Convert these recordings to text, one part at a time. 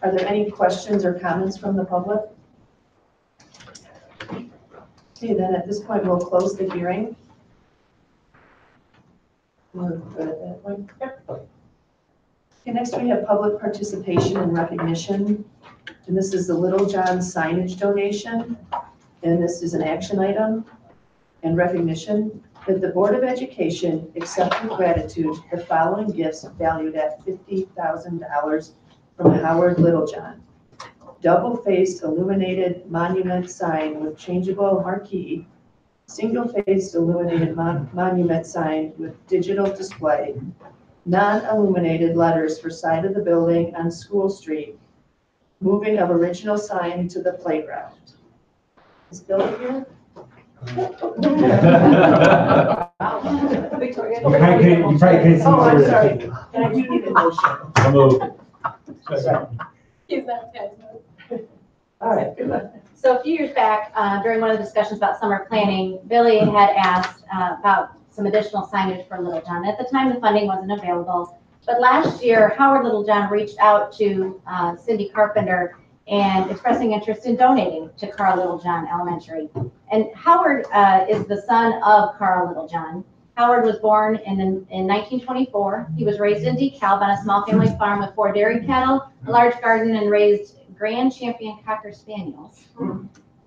Are there any questions or comments from the public? Okay, then at this point, we'll close the hearing. We're good at that point. Yep. Okay, next we have public participation and recognition. And this is the Littlejohn signage donation. And this is an action item and recognition that the Board of Education accept with gratitude the following gifts valued at $50,000 from Howard Littlejohn. Double-faced illuminated monument sign with changeable marquee, single-faced illuminated monument sign with digital display, non-illuminated letters for side of the building on School Street, moving of original sign to the playground. Is Billy here? Victoria. You probably couldn't see. Oh, I'm sorry. And I do need a motion. He's not dead. All right, good luck. So a few years back, during one of the discussions about summer planning, Billy had asked about some additional signage for Littlejohn. At the time, the funding wasn't available. But last year, Howard Littlejohn reached out to Cindy Carpenter and expressing interest in donating to Carl Littlejohn Elementary. And Howard is the son of Carl Littlejohn. Howard was born in 1924. He was raised in DeKalb on a small family farm with 4 dairy cattle, a large garden, and raised Grand Champion Cocker Spaniels.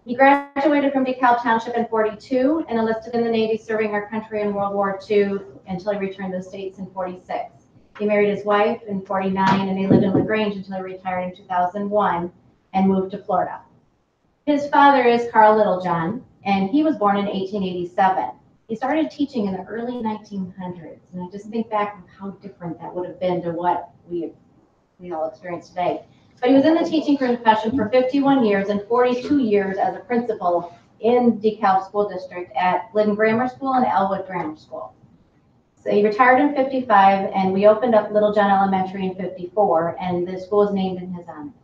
He graduated from DeKalb Township in '42 and enlisted in the Navy, serving our country in World War II until he returned to the States in '46. He married his wife in '49 and they lived in LaGrange until he retired in 2001 and moved to Florida. His father is Carl Littlejohn, and he was born in 1887. He started teaching in the early 1900s, and I just think back of how different that would have been to what we all experience today. But he was in the teaching profession for 51 years and 42 years as a principal in DeKalb School District at Glidden Grammar School and Elwood Grammar School. So he retired in '55, and we opened up Littlejohn Elementary in '54, and the school is named in his honor.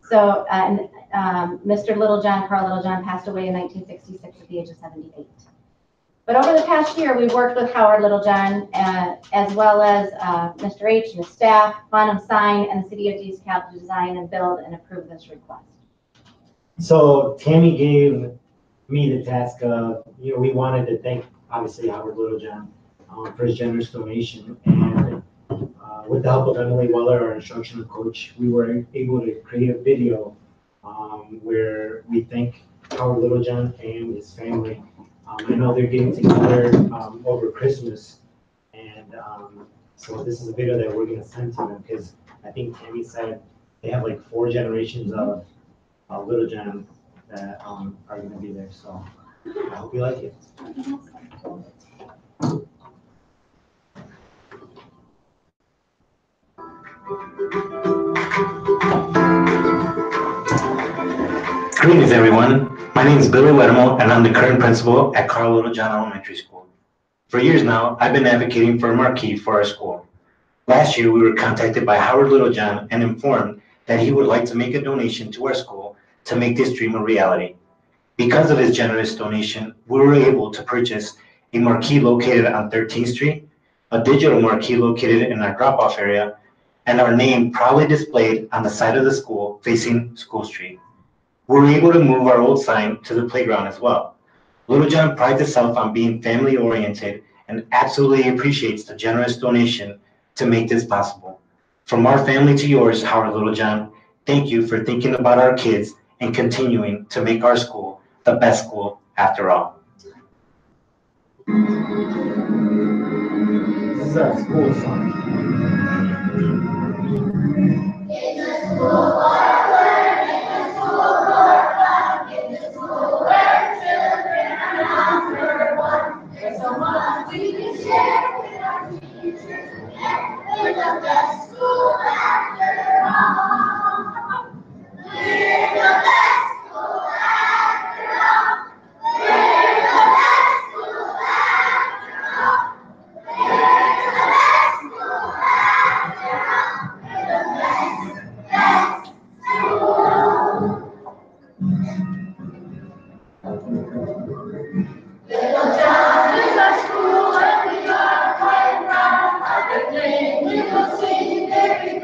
So Mr. Littlejohn, Carl Littlejohn, passed away in 1966 at the age of 78. But over the past year, we've worked with Howard Littlejohn as well as Mr. H and his staff, Bonham Sign, and the City of DeKalb to design and build and approve this request. So Tammy gave me the task of, we wanted to thank, obviously, Howard Littlejohn for his generous donation. And with the help of Emily Weller, our instructional coach, we were able to create a video where we thank Howard Littlejohn and his family. I know they're getting together over Christmas, and so this is a video that we're going to send to them because I think Tammy said they have like 4 generations of Littlejohn that are going to be there. So I hope you like it. Greetings, everyone. My name is Billy Wedemo, and I'm the current principal at Carl Littlejohn Elementary School. For years now, I've been advocating for a marquee for our school. Last year, we were contacted by Howard Littlejohn and informed that he would like to make a donation to our school to make this dream a reality. Because of his generous donation, we were able to purchase a marquee located on 13th Street, a digital marquee located in our drop-off area, and our name proudly displayed on the side of the school facing School Street. We were able to move our old sign to the playground as well. Littlejohn prides itself on being family-oriented and absolutely appreciates the generous donation to make this possible. From our family to yours, Howard Littlejohn, thank you for thinking about our kids and continuing to make our school the best school after all. This is our school song. We will sing every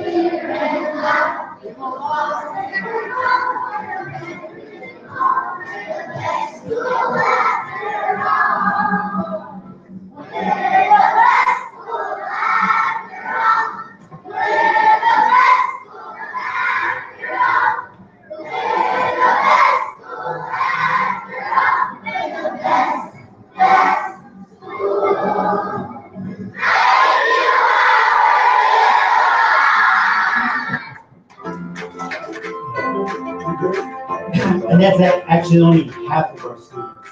that's actually only half of our students.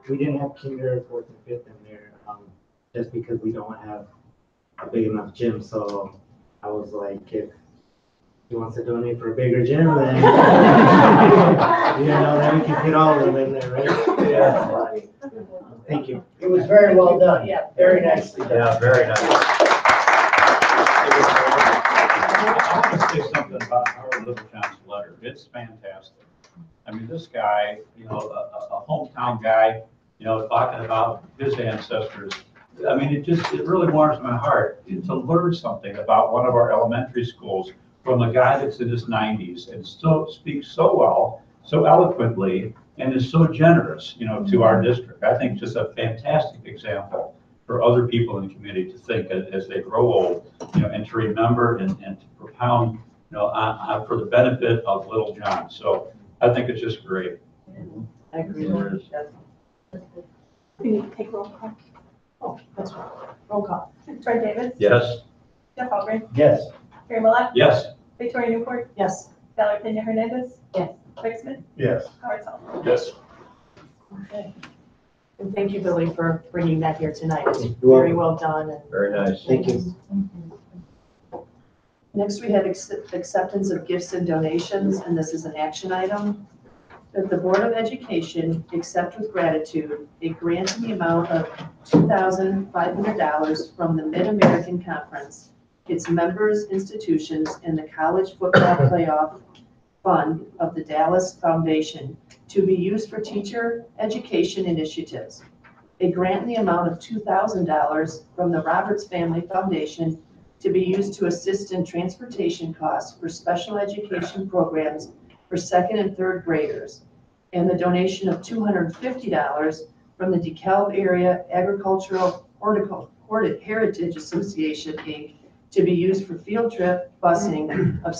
We didn't have kinder, fourth, and fifth in there, just because we don't have a big enough gym. So I was like, if he wants to donate for a bigger gym, then then we can fit all of them in there, right? Yeah. Thank you. It was very well done. Yeah. Very nicely done. Yeah, very nice. I want to say something about Howard Littlejohn's letter. It's fantastic. I mean, this guy, a hometown guy, talking about his ancestors. I mean, it really warms my heart to learn something about one of our elementary schools from a guy that's in his 90s and still speaks so well, so eloquently, and is so generous, to our district. I think just a fantastic example for other people in the community to think as they grow old, and to remember and to propound, for the benefit of Littlejohn. So I think it's just great. I agree. We need to take roll call. Oh, that's right. Roll call. Troy Davis. Yes. Jeff Albrecht. Yes. Terry Millet. Yes. Victoria Newport. Yes. Valerie Pena Hernandez. Yes. Rick Smith. Yes. Howard Salt. Yes. Okay. And thank you, Billy, for bringing that here tonight. It's You're very well done. And Very nice. Thank you. next, we have acceptance of gifts and donations, and this is an action item. That the Board of Education accept with gratitude a grant in the amount of $2,500 from the Mid-American Conference, its members, institutions, and the College Football Playoff Fund of the Dallas Foundation to be used for teacher education initiatives. A grant in the amount of $2,000 from the Roberts Family Foundation to be used to assist in transportation costs for special education programs for second and third graders, and the donation of $250 from the DeKalb Area Agricultural Heritage Association, Inc., to be used for field trip busing of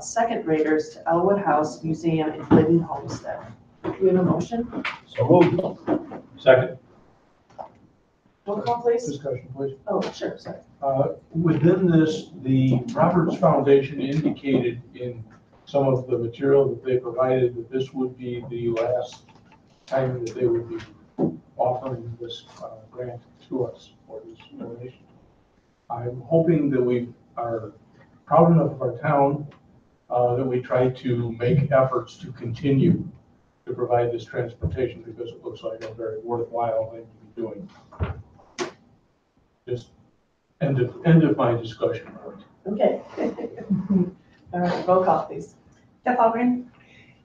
second graders to Elwood House Museum in Glidden Homestead. Do we have a motion? So moved. Second. Roll call, please. Discussion, please. Oh, sure, sorry. Within this, the Roberts Foundation indicated in some of the material that they provided that this would be the last time that they would be offering this grant to us for this donation. I'm hoping that we are proud enough of our town that we try to make efforts to continue to provide this transportation, because it looks like a very worthwhile thing to be doing. Just end of my discussion part. Okay. All right, roll call, please. Jeff Albrecht.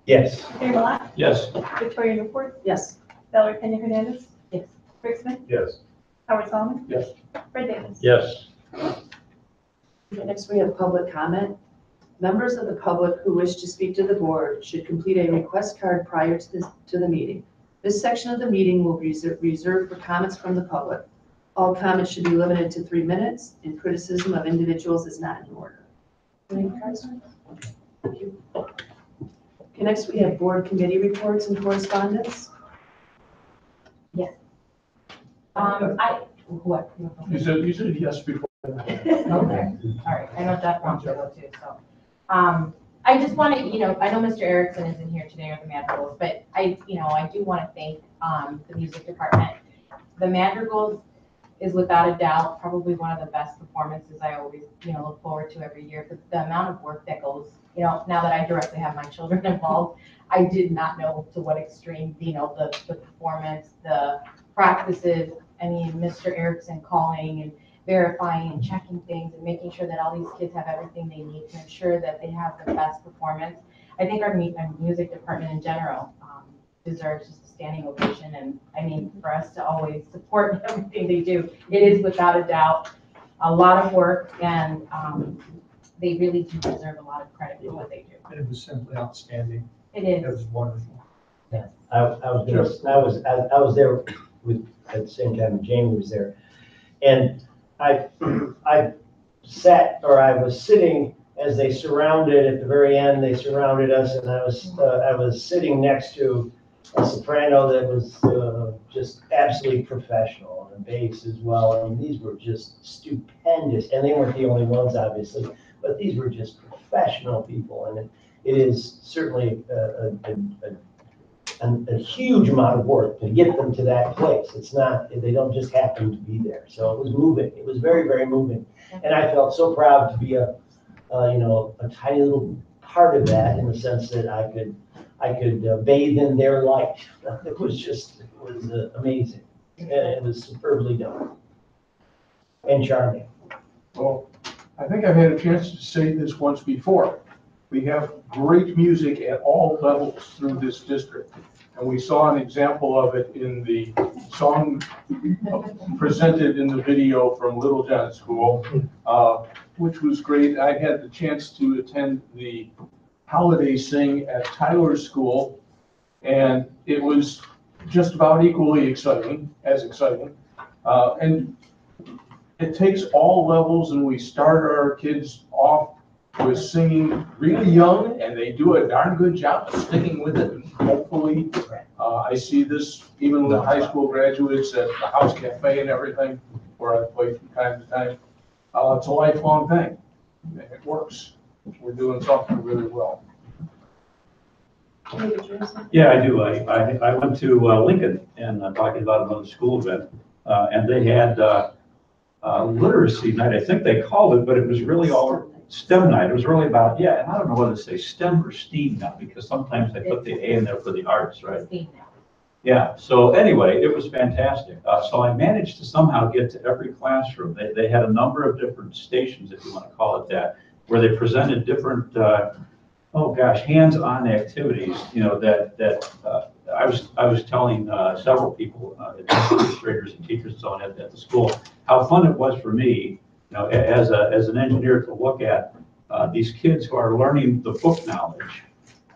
Yes. Terry Millet. Yes. Victoria Newport. Yes. Valerie Pena Hernandez. Yes. Rick Smith. Yes. Howard Solomon. Yes. Fred Davis. Yes. Okay, next, we have public comment. Members of the public who wish to speak to the board should complete a request card prior to the meeting. This section of the meeting will be reserved for comments from the public. All comments should be limited to 3 minutes, and criticism of individuals is not in order. Any cards? Thank you. Okay, next we have board committee reports and correspondence. What? You said yes before. Okay, all right, I know Jeff wants to go too, so. I just want to, I know Mr. Erickson isn't here today, or the Madrigals, but I do want to thank, the music department. The Madrigals is without a doubt probably one of the best performances I always, look forward to every year, because the amount of work that goes, now that I directly have my children involved, I did not know to what extreme, the performance, the practices, Mr. Erickson calling and verifying and checking things and making sure that all these kids have everything they need to ensure that they have the best performance. I think our music department in general deserves just a standing ovation. And for us to always support everything they do, it is without a doubt a lot of work, and they really do deserve a lot of credit for what they do. It was simply outstanding. It It is. was wonderful. I was there with, at the same time Jamie was there. And I was sitting as they surrounded, at the very end, they surrounded us, and I was sitting next to a soprano that was just absolutely professional, and bass as well. These were just stupendous, and they weren't the only ones, obviously, but these were just professional people, it is certainly a huge amount of work to get them to that place. It's not, they don't just happen to be there. So it was moving. It was very, very moving. And I felt so proud to be a tiny little part of that, in the sense that I could bathe in their light. It was amazing. And it was superbly done and charming. Well, I think I've had a chance to say this once before. We have great music at all levels through this district. And we saw an example of it in the song presented in the video from Littlejohn School, which was great. I had the chance to attend the holiday sing at Tyler's school, and it was just about equally exciting. And it takes all levels, and we start our kids off with singing really young, and they do a darn good job of sticking with it. And hopefully, I see this even with high school graduates at the House Cafe and everything, where I play from time to time. It's a lifelong thing, and it works. We're doing something really well. Yeah, I do. I went to Lincoln and talking about another school event, and they had literacy night, I think they called it, but it was really all STEM night. It was really about, and I don't know whether to say STEM or STEAM now, because sometimes they put the A in there for the arts, right? Yeah, so anyway, it was fantastic. So I managed to somehow get to every classroom. They had a number of different stations, if you want to call it that, where they presented different, hands-on activities, that I was telling several people, administrators and teachers and so on at the school, how fun it was for me, as an engineer, to look at these kids who are learning the book knowledge,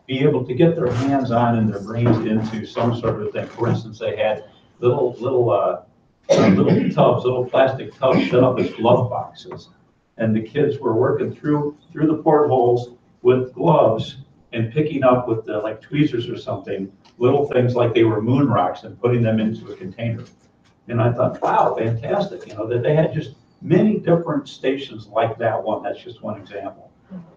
be able to get their hands on and their brains into some sort of thing. For instance, they had little tubs, little plastic tubs set up as glove boxes, and the kids were working through the portholes with gloves and picking up with like tweezers or something, little things like they were moon rocks, and putting them into a container. And I thought, wow, fantastic, that they had just many different stations like that one. That's just one example.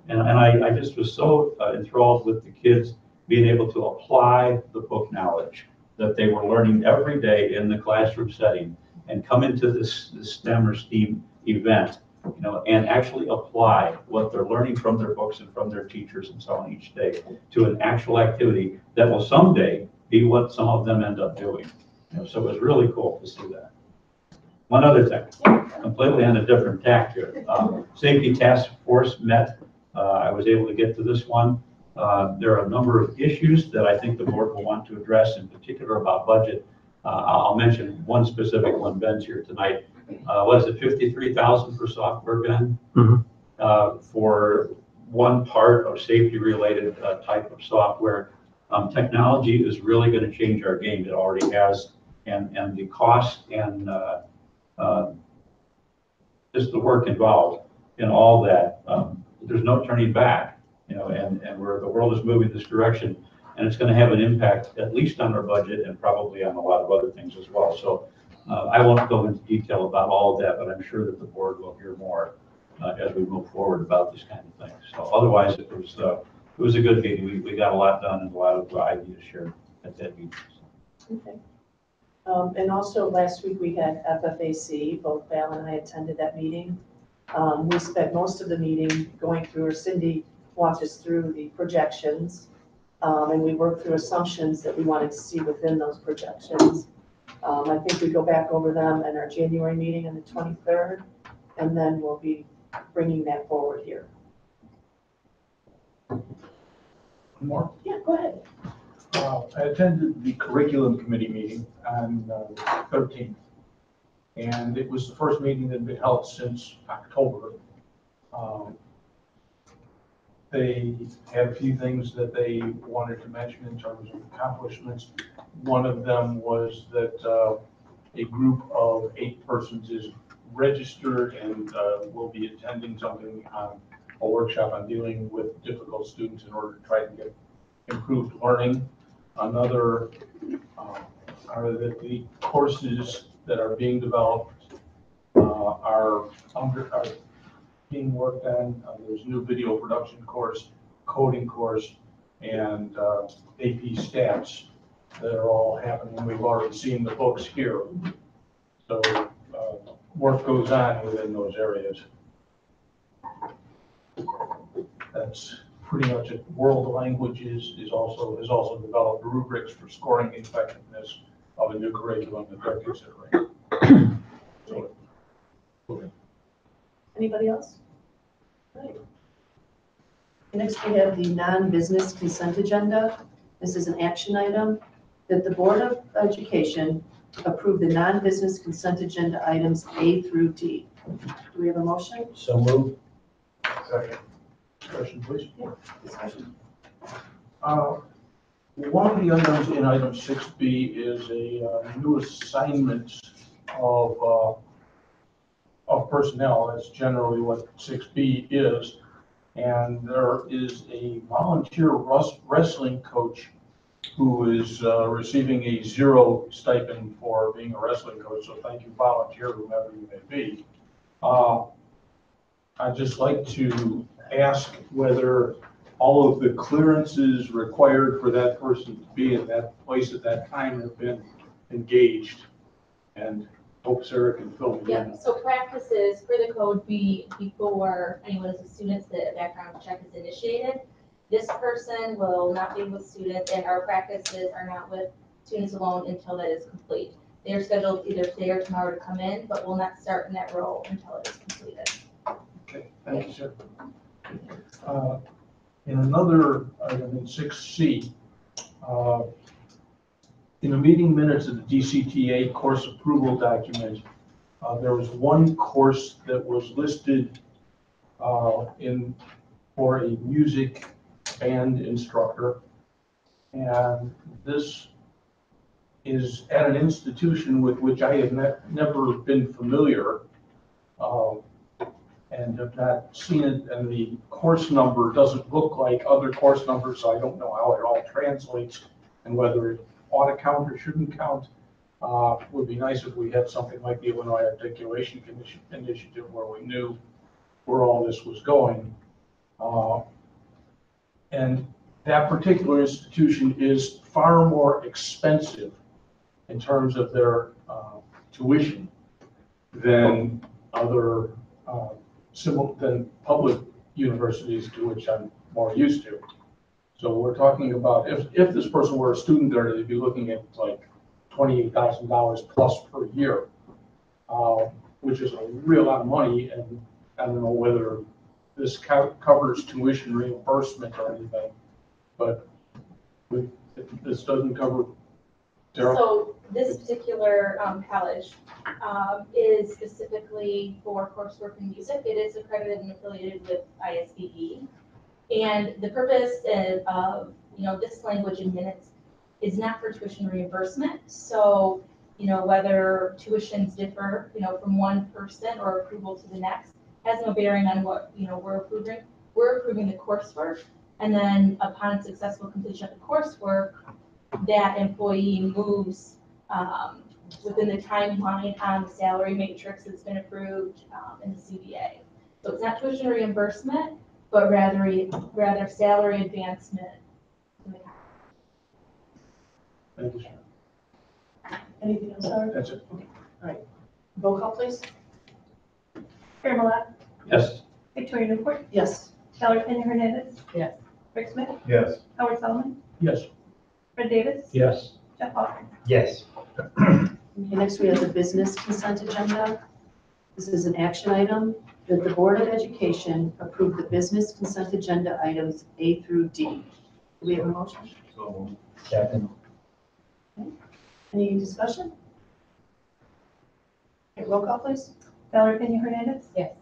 And I just was so enthralled with the kids being able to apply the book knowledge that they were learning every day in the classroom setting, and come into this STEM or STEAM event, and actually apply what they're learning from their books and from their teachers and so on each day to an actual activity that will someday be what some of them end up doing. So it was really cool to see that. One other thing, completely on a different tack here. Safety Task Force met. I was able to get to this one. There are a number of issues that I think the board will want to address, in particular about budget. I'll mention one specific one. Ben's here tonight. What is it, 53,000 for software, Ben? Mm-hmm. For one part of safety-related type of software. Technology is really going to change our game. It already has, and the cost and just the work involved in all that. There's no turning back, and where the world is moving this direction, and it's going to have an impact at least on our budget and probably on a lot of other things as well. So I won't go into detail about all of that, but I'm sure that the board will hear more as we move forward about this kind of thing. So otherwise, it was a good meeting. We got a lot done and a lot of ideas shared at that meeting. Okay. And also last week we had FFAC. Both Val and I attended that meeting. We spent most of the meeting going through, or Cindy walked us through the projections, and we worked through assumptions that we wanted to see within those projections. I think we go back over them in our January meeting on the 23rd, and then we'll be bringing that forward here. One more? Yeah, go ahead. I attended the curriculum committee meeting on the 13th, and it was the first meeting that had been held since October. They had a few things that they wanted to mention in terms of accomplishments. One of them was that a group of 8 persons is registered and will be attending something on a workshop on dealing with difficult students in order to try to get improved learning. Another are that the courses that are being developed are being worked on. There's a new video production course coding course and AP stats that are all happening. We've already seen the books here. So work goes on within those areas. That's pretty much it. World Languages has also developed rubrics for scoring the effectiveness of a new curriculum that they're considering. So, Anybody else? Right. Next, we have the non-business consent agenda. This is an action item that the Board of Education approve the non-business consent agenda items A through D. Do we have a motion? So moved. Second. Question, please. Discussion. One of the items in item 6B is a new assignment of personnel. That's generally what 6B is. And there is a volunteer wrestling coach who is receiving a 0 stipend for being a wrestling coach. So thank you, volunteer, whomever you may be. I'd just like to ask whether all of the clearances required for that person to be in that place at that time have been engaged. And hope Sarah can fill me in. Yep, so practices for the code be before anyone is a student, the background check is initiated. This person will not be with students, and our practices are not with students alone until that is complete. They are scheduled either today or tomorrow to come in, but will not start in that role until it is completed. Okay, thank you, sir. In another item in 6C, in the meeting minutes of the DCTA course approval document, there was one course that was listed for a music band instructor. And this is at an institution with which I have never been familiar and have not seen it. And the course number doesn't look like other course numbers, so I don't know how it all translates and whether it ought to count or shouldn't count. Would be nice if we had something like the Illinois Articulation Initiative where we knew where all this was going. And that particular institution is far more expensive in terms of their tuition than other than public universities to which I'm more used to. So we're talking about if this person were a student there, they'd be looking at like $28,000 plus per year, which is a real lot of money. And I don't know whether this covers tuition reimbursement or anything, but this doesn't cover. Sarah? So this particular college is specifically for coursework in music. It is accredited and affiliated with ISBE. And the purpose of this language in minutes is not for tuition reimbursement. So, whether tuitions differ, from one person or approval to the next has no bearing on what, we're approving. We're approving the coursework. And then upon successful completion of the coursework, that employee moves within the timeline on the salary matrix that's been approved in the CBA. So it's not tuition reimbursement, but rather salary advancement. Thank you, sir. Anything else, Sarah? That's it. All right. Roll call, please. Karen Malat, Yes. Victoria Newport, Yes. Valerie Pena Hernandez. Yes. Rick Smith, Yes. Howard Solomon, Yes. Fred Davis, Yes. Jeff Hoffman. Yes. Okay, next we have the business consent agenda. This is an action item that the Board of Education approve the business consent agenda items A through D. Do we have a motion? Second. Any discussion? Okay, roll call, please. Valerie Pena Hernandez. Yes.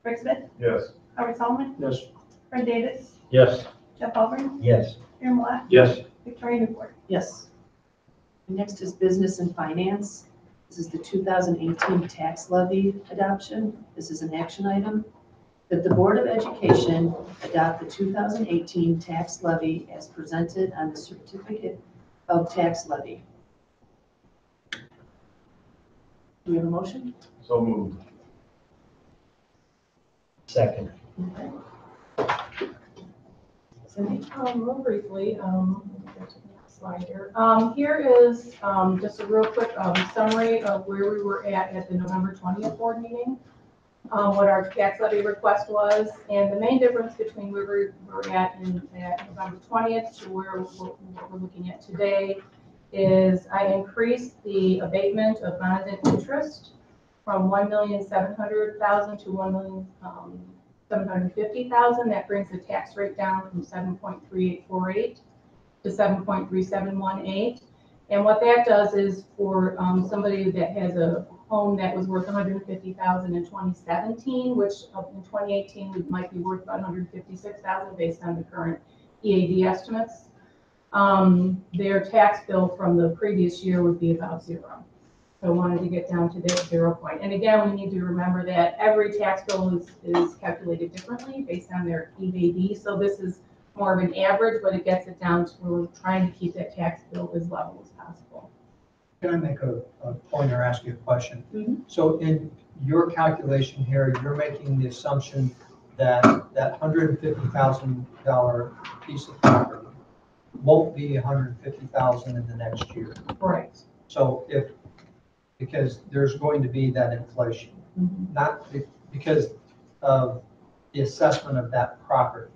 Rick Smith, Yes. Howard Solomon, Yes. Fred Davis, Yes. Jeff Hoffman, Yes. Karen Malat, Yes. Victoria Newport. Yes. Next is business and finance. This is the 2018 tax levy adoption. This is an action item that the Board of Education adopt the 2018 tax levy as presented on the certificate of tax levy. Do we have a motion? So moved. Second. Okay. Cindy? Real briefly, let me go to the next slide here. Here is just a real quick summary of where we were at the November 20th board meeting, what our tax levy request was, and the main difference between where we were at November 20th to where we're looking at today is I increased the abatement of bond and interest from $1,700,000 to $1,750,000. That brings the tax rate down from 7.3848 to 7.3718. And what that does is for somebody that has a home that was worth $150,000 in 2017, which in 2018 might be worth about $156,000 based on the current EAD estimates. Their tax bill from the previous year would be about zero. So I wanted to get down to that 0 point. And again, we need to remember that every tax bill is calculated differently based on their EAD. So this is more of an average, but it gets it down to where we're trying to keep that tax bill as level as possible. Can I make a point or ask you a question? Mhm. So in your calculation here, you're making the assumption that that $150,000 piece of property won't be $150,000 in the next year. Right. So because there's going to be that inflation, not because of the assessment of that property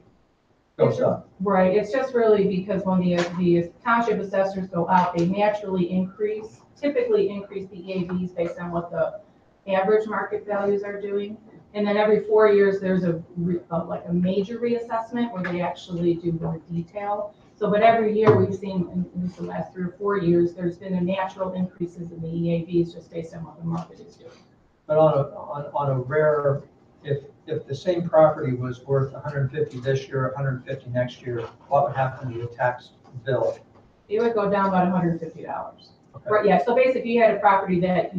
goes up. Right, it's just really because when the township assessors go out, they naturally typically increase the EAVs based on what the average market values are doing. And then every 4 years, there's like a major reassessment where they actually do more detail. So, but every year we've seen in the last 3 or 4 years, there's been a natural increases in the EAVs just based on what the market is doing. But on a rare, if the same property was worth 150 this year, 150 next year, what would happen to the tax bill? It would go down about $150. Okay. Right, yeah, so basically if you had a property that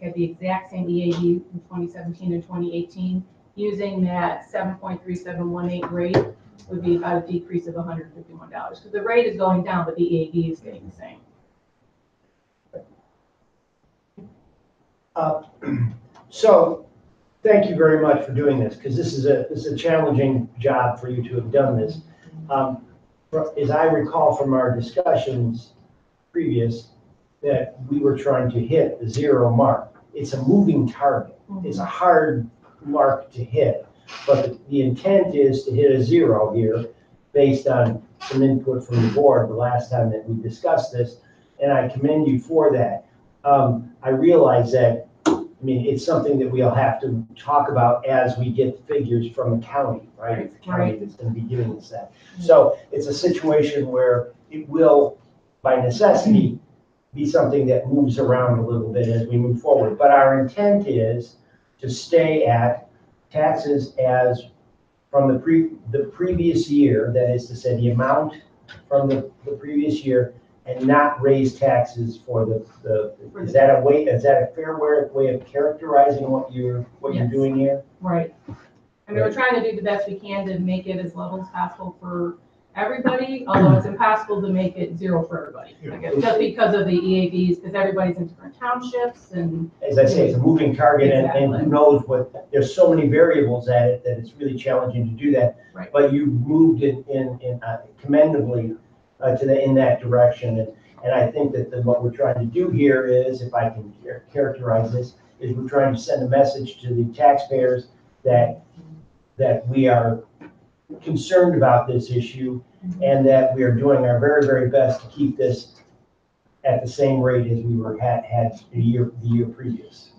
had the exact same EAD in 2017 and 2018, using that 7.3718 rate would be about a decrease of $151. Because the rate is going down, but the EAD is staying the same. So, thank you very much for doing this, because this is a challenging job for you to have done this. As I recall from our discussions previous, that we were trying to hit the zero mark. It's a moving target. It's a hard mark to hit, but the intent is to hit a zero here based on some input from the board the last time that we discussed this, and I commend you for that. I realize that, I mean, it's something that we'll have to talk about as we get figures from the county, right? It's the county that's going to be giving us that. So it's a situation where it will, by necessity, be something that moves around a little bit as we move forward. But our intent is to stay at taxes as from the previous year, that is to say the amount from the previous year, and not raise taxes for is that a fair way of characterizing what you're doing here? Right. I mean, we're trying to do the best we can to make it as level as possible for everybody, although it's impossible to make it zero for everybody, I guess, just because of the EAVs, because everybody's in different townships and. As I say, it's a moving target, Exactly. and who knows there's so many variables at it that it's really challenging to do that. Right. But you moved it in commendably in that direction, and I think that what we're trying to do here is, if I can characterize this, is we're trying to send a message to the taxpayers that we are concerned about this issue, and that we are doing our very, very best to keep this at the same rate as we had the year previous.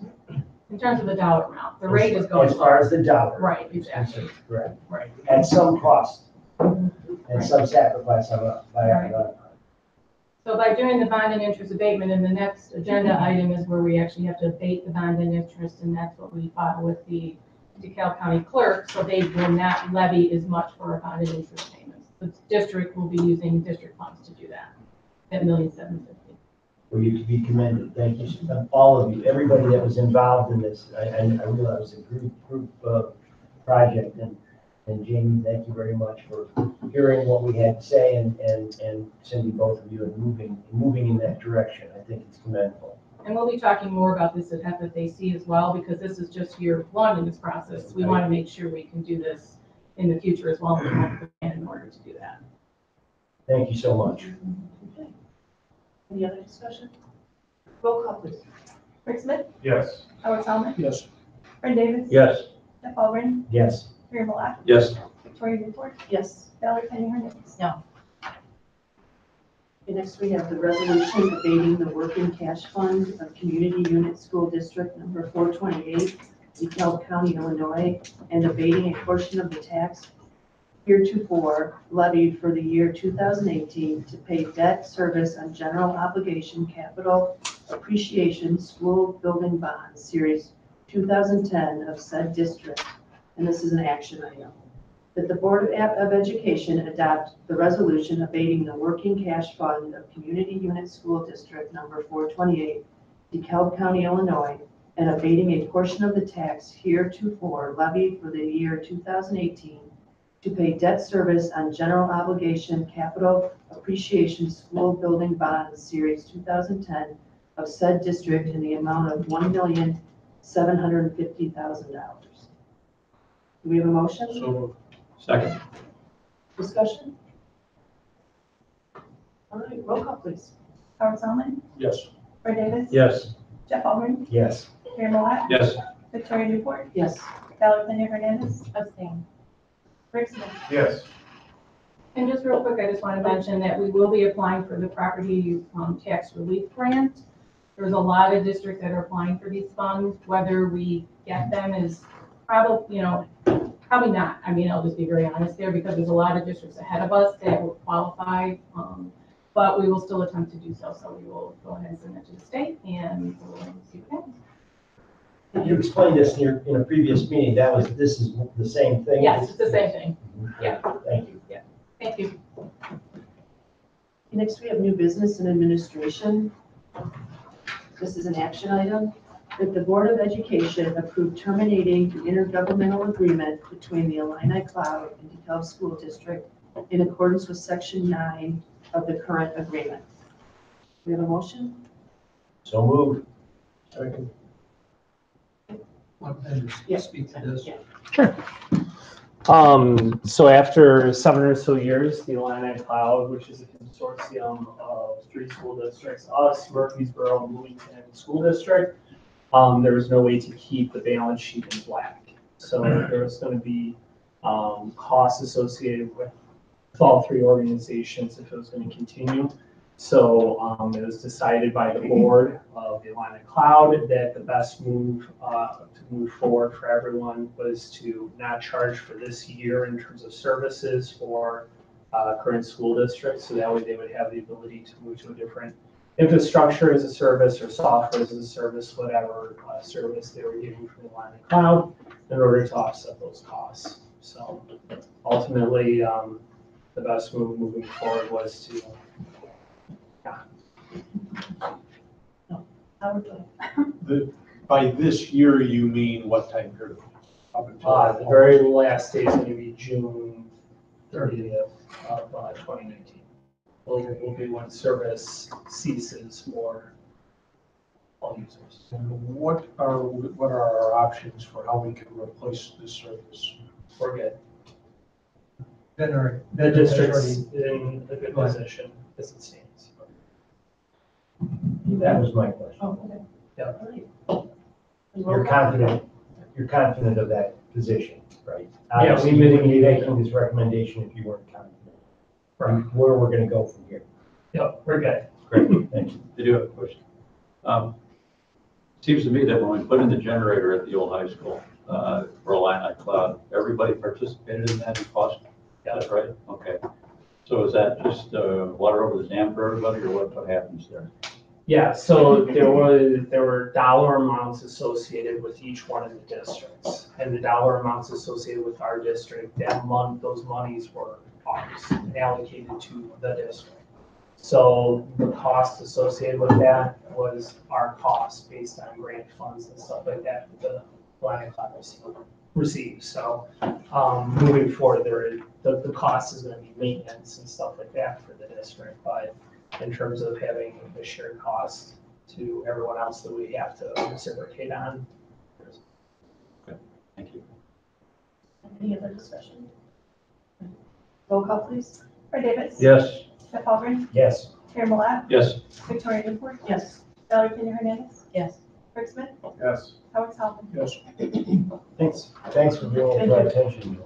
In terms of the dollar amount, the rate is going as far up. as the dollar. Right, exactly. Correct. Right. At some cost and some sacrifice by our part. So by doing the bond and interest abatement, and the next agenda item is where we actually have to abate the bond and interest, and that's what we file with the DeKalb County clerk, so they will not levy as much for our bond and interest payments. The district will be using district funds to do that, at $1,750,000. For you to be commended. Thank you, all of you, everybody that was involved in this. I realize it was a group project, and Jamie, thank you very much for hearing what we had to say, and Cindy, both of you, and moving in that direction. I think it's commendable. And we'll be talking more about this at FFAC as well, because this is just year one in this process. We want to make sure we can do this in the future as well, and we have to plan in order to do that. Thank you so much. Okay. Any other discussion? Roll call, please. Rick Smith, Yes. Howard Salman, Yes. Brent Davis. Yes. Jeff Albrecht, Yes. Mary Malak, Yes. Victoria Newport, Yes. Valerie Penny Hernandez. No. Okay, next we have the resolution abating the working cash fund of Community Unit School District number 428, DeKalb County, Illinois, and abating a portion of the tax heretofore levied for the year 2018 to pay debt service on general obligation capital appreciation school building bonds, series 2010 of said district. And this is an action item. That the Board of Education adopt the resolution abating the working cash fund of Community Unit School District number 428, DeKalb County, Illinois, and abating a portion of the tax heretofore levied for the year 2018 to pay debt service on general obligation capital appreciation school building bonds, series 2010 of said district in the amount of $1,750,000. Do we have a motion? So moved. Second. Discussion? All right, roll call, please. Howard Salman, Yes. Brent Davis. Yes. Jeff Albrecht, Yes. Mary Malak, Yes. Victoria Newport, Yes. Valerie Penny Hernandez, Abstain. Rick Smith. Yes. And just real quick, I just want to mention that we will be applying for the property tax relief grant. There's a lot of districts that are applying for these funds. Whether we get them is probably, probably not. I mean, I'll just be very honest there, because there's a lot of districts ahead of us that will qualify, but we will still attempt to do so. So we will go ahead and send it to the state and we'll see what happens. You explained this in a previous meeting. This is the same thing? Yes, it's the same thing. Yeah. Thank you. Thank you. Next, we have new business and administration. This is an action item. That the Board of Education approve terminating the intergovernmental agreement between the Illini Cloud and DeKalb School District in accordance with Section 9 of the current agreement. We have a motion? So moved. And Yeah. speak to this. Yeah. So after 7 or so years, the Illini Cloud, which is a consortium of 3 school districts, us, Murfreesboro, and Bloomington School District, there was no way to keep the balance sheet in black. So there was going to be costs associated with all 3 organizations if it was going to continue. So it was decided by the board of the Illini Cloud that the best move to move forward for everyone was to not charge for this year in terms of services for current school districts. So that way they would have the ability to move to a different infrastructure as a service or software as a service, whatever service they were getting from the Illini Cloud in order to offset those costs. So ultimately, the best move moving forward was to By this year, you mean what time period? Up until the very last day is going to be June 30th of 2019. Will be when service ceases for all users. And what are our options for how we can replace this service? We're good. The The district's in a good position as it stands. That was my question. Oh, okay. Yeah. All right. You're confident of that position, right? Yeah, we Obviously, you wouldn't be mitigated. making this recommendation if you weren't confident. Right. Where we're gonna go from here. Yep, we're good. Great, thank you. I do have a question. Seems to me that when we put in the generator at the old high school, for Illini Cloud, everybody participated in that cost? That's right? Okay. So is that just, water over the dam for everybody, or what happens there? Yeah, so there were dollar amounts associated with each one of the districts. And the dollar amounts associated with our district, that month, those monies were ours, allocated to the district. So the cost associated with that was our cost based on grant funds and stuff like that that the Illini Cloud receives. So moving forward, the cost is going to be maintenance and stuff like that for the district. But in terms of having a shared cost to everyone else that we have to reciprocate on. Okay, thank you. Any other discussion? Roll call, please. Troy Davis. Yes. Jeff Albrecht. Yes. Terry Malat. Yes. Victoria Newport. Yes. Valerie Kenya Hernandez. Yes. Rick Smith. Yes. Howard Salmon. Yes. Thanks. Thanks for bringing it to our attention.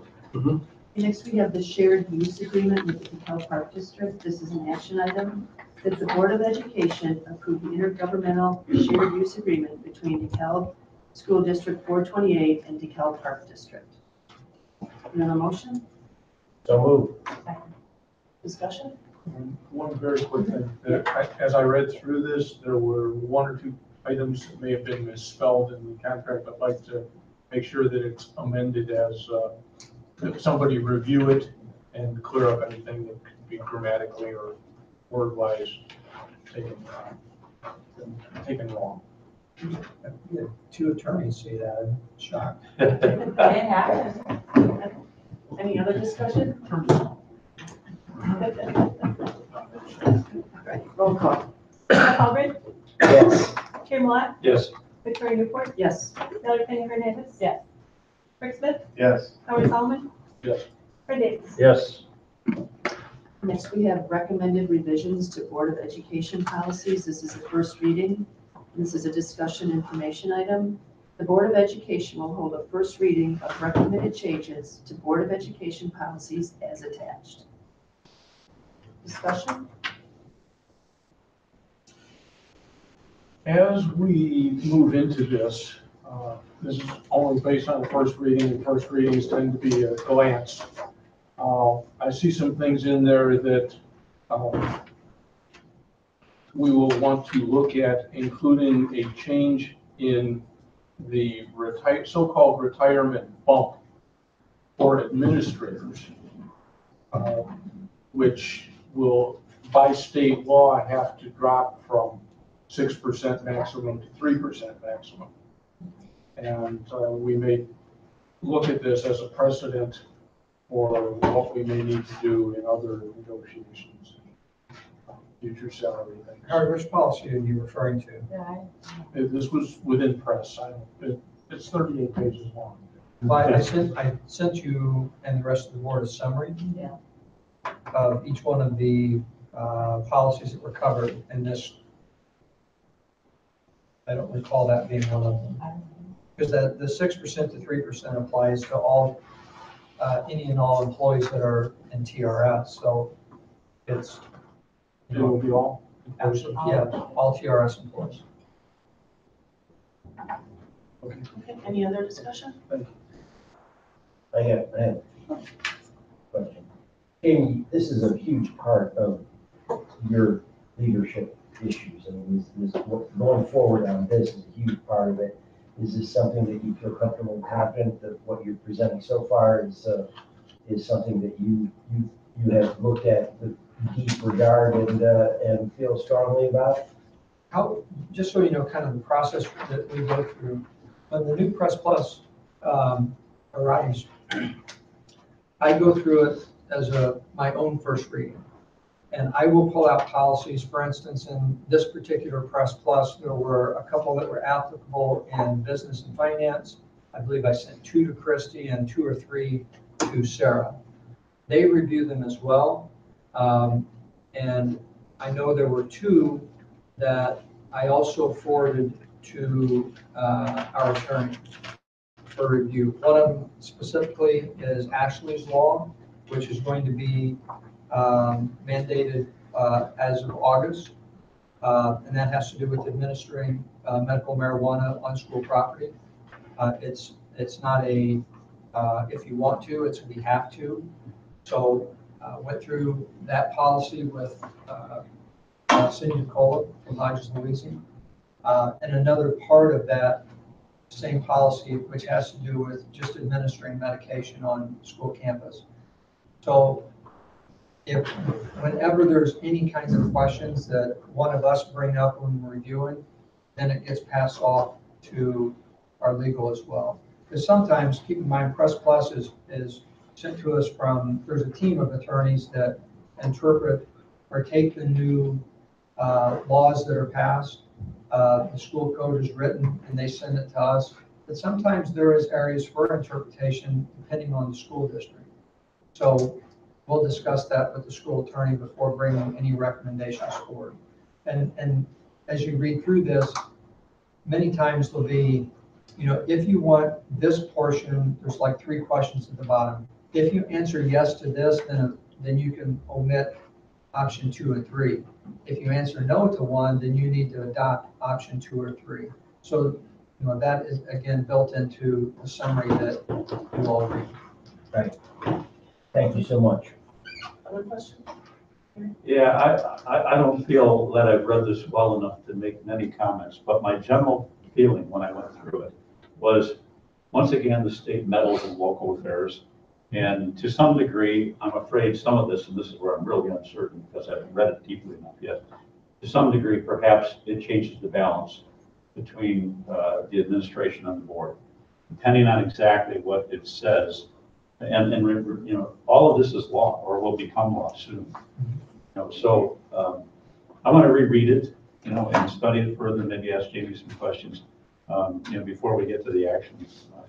Next, we have the shared use agreement with the DeKalb Park District. This is an action item that the Board of Education approve the intergovernmental shared use agreement between DeKalb School District 428 and DeKalb Park District. Another motion? So move. Discussion? One very quick thing, as I read through this, there were one or two items that may have been misspelled in the contract. I'd like to make sure that it's amended as, if somebody review it and clear up anything that could be grammatically or word-wise taken wrong. Yeah, two attorneys say that, I'm shocked. It happens. Any other discussion? Right, roll call. Jeff Albrecht. Yes. Terry Malat. Yes. Victoria Newport. Yes. Valerie Kenya Hernandez. Yes. Rick Smith. Yes. Howard Salmon. Yes. Troy Davis. Yes. Next, we have recommended revisions to Board of Education policies. This is the first reading. This is a discussion information item. The Board of Education will hold a first reading of recommended changes to Board of Education policies as attached. Discussion? As we move into this, this is only based on the first reading, and first readings tend to be a glance. I see some things in there that we will want to look at, including a change in the so-called retirement bump for administrators, which will, by state law, have to drop from 6% maximum to 3% maximum. And we may look at this as a precedent for what we may need to do in other negotiations, future salary things. Howard, which policy are you referring to? This was within press. It's 38 pages long. Well, I sent you and the rest of the board a summary Yeah. of each one of the policies that were covered in this. I don't recall that being one of them. Because the 6% to 3% applies to all, any and all employees that are in TRS. So it's, It will be all. absolutely, yeah, all TRS employees. Okay, any other discussion? I have a question. Amy, this is a huge part of your leadership issues. I mean, this going forward on this is a huge part of it. Is this something that you feel comfortable and confident that what you're presenting so far is something that you have looked at with deep regard and feel strongly about? How, just so you know, kind of the process that we go through, when the new Press Plus arrives, I go through it as my own first reading. And I will pull out policies. For instance, in this particular Press Plus, there were a couple that were applicable in business and finance. I believe I sent 2 to Christy and 2 or 3 to Sarah. They review them as well. And I know there were 2 that I also forwarded to our attorney for review. One of them specifically is Ashley's Law, which is going to be mandated as of August. And that has to do with administering medical marijuana on school property. It's not a if you want to, it's a we have to. So went through that policy with Cindy Nicola from Hodges and Leasing. And another part of that same policy, which has to do with just administering medication on school campus. So whenever there's any kinds of questions that one of us bring up when we're reviewing, then it gets passed off to our legal as well. Because sometimes, keep in mind, Press Plus is sent to us from, there's a team of attorneys that interpret or take the new laws that are passed. The school code is written and they send it to us. But sometimes there is areas for interpretation depending on the school district. So we'll discuss that with the school attorney before bringing any recommendations forward. And as you read through this, many times there'll be, if you want this portion, there's like 3 questions at the bottom. If you answer yes to this, then you can omit option 2 and 3. If you answer no to one, then you need to adopt option 2 or 3. So, that is again built into the summary that you all read. Right. Thank you so much. Other questions? Yeah, I don't feel that I've read this well enough to make many comments, but my general feeling when I went through it was, once again, the state meddles in local affairs. And to some degree, I'm afraid some of this, and this is where I'm really uncertain because I haven't read it deeply enough yet, to some degree, perhaps it changes the balance between the administration and the board, depending on exactly what it says. And all of this is law or will become law soon. So I want to reread it, and study it further, maybe ask Jamie some questions, before we get to the action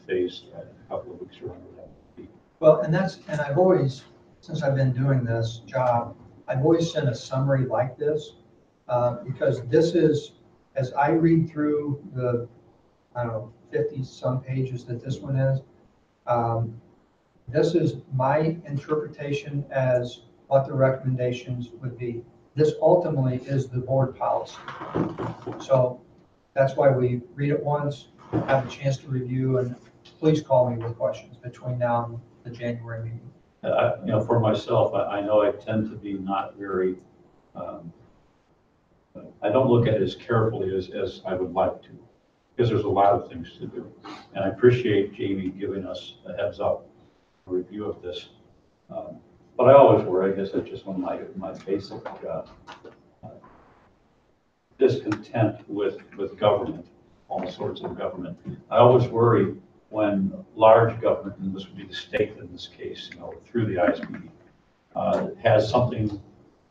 phase in a couple of weeks or whatever that will be. Well, and I've always, since I've been doing this job, I've always sent a summary like this, because this is, as I read through the, 50 some pages that this one is, this is my interpretation as what the recommendations would be. This ultimately is the board policy. So that's why we read it once, have a chance to review, and please call me with questions between now and the January meeting. For myself, I know I tend to be not very, I don't look at it as carefully as I would like to, because there's a lot of things to do. And I appreciate Jamie giving us a heads up, a review of this. But I always worry, I guess that's just one of my basic discontent with government, all sorts of government. I always worry when large government, and this would be the state in this case, through the ISB, has something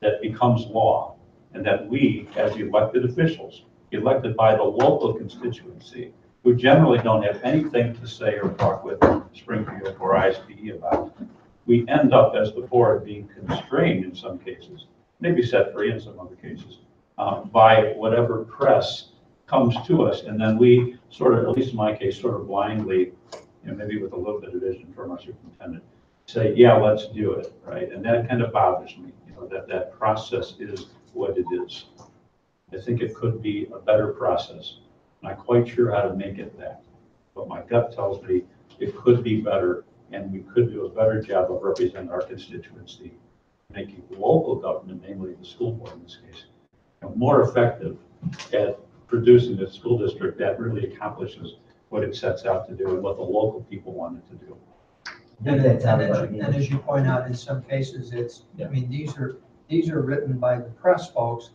that becomes law, and that we, as the elected officials, elected by the local constituency, who generally don't have anything to say or talk with Springfield or ISB about, we end up as the board being constrained in some cases, maybe set free in some other cases, by whatever press comes to us. And then we sort of, at least in my case, sort of blindly, maybe with a little bit of vision from our superintendent, say, yeah, let's do it, right? And that kind of bothers me, that process is what it is. I think it could be a better process. I'm not quite sure how to make it that, but my gut tells me it could be better, and we could do a better job of representing our constituency, making local government, namely the school board in this case, more effective at producing a school district that really accomplishes what it sets out to do and what the local people want it to do. And as you point out, in some cases, these are written by the press folks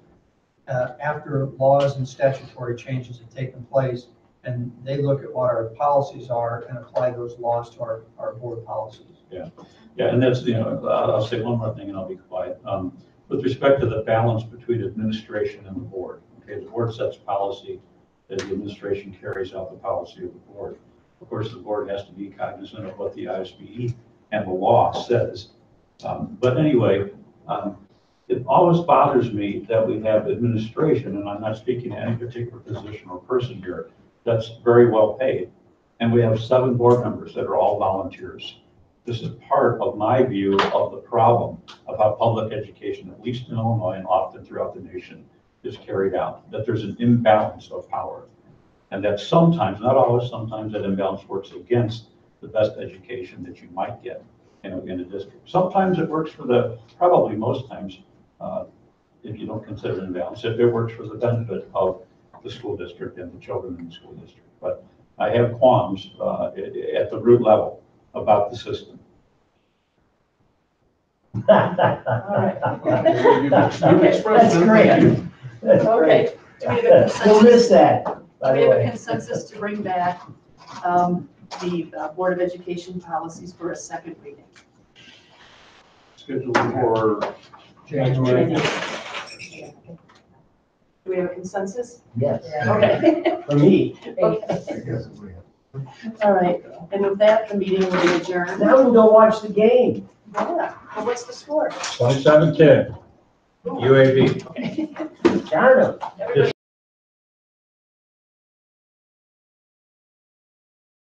after laws and statutory changes have taken place, and they look at what our policies are and apply those laws to our board policies. Yeah, and that's, I'll say one more thing and I'll be quiet. With respect to the balance between administration and the board, okay, the board sets policy, and the administration carries out the policy of the board. Of course, the board has to be cognizant of what the ISBE and the law says. But anyway, it always bothers me that we have administration, and I'm not speaking to any particular position or person here, that's very well paid. And we have 7 board members that are all volunteers. This is part of my view of the problem of how public education, at least in Illinois and often throughout the nation, is carried out, that there's an imbalance of power. And that sometimes, not always, sometimes that imbalance works against the best education that you might get in a district. Sometimes it works for probably most times, if you don't consider an imbalance, it works for the benefit of the school district and the children in the school district. But I have qualms at the root level about the system. All right. You've expressed That's it. great. Thank you. That's Okay. great. Do we have a We'll consensus? miss that, Do by we the have a way. consensus to bring back the Board of Education policies for a second reading? Scheduled for January. Do we have a consensus? Yes, Okay. for me. Okay. All right, and with that, the meeting will be adjourned. Now we can go watch the game. Yeah, well, what's the score? 27-10, UAB. Darn 'em. Everybody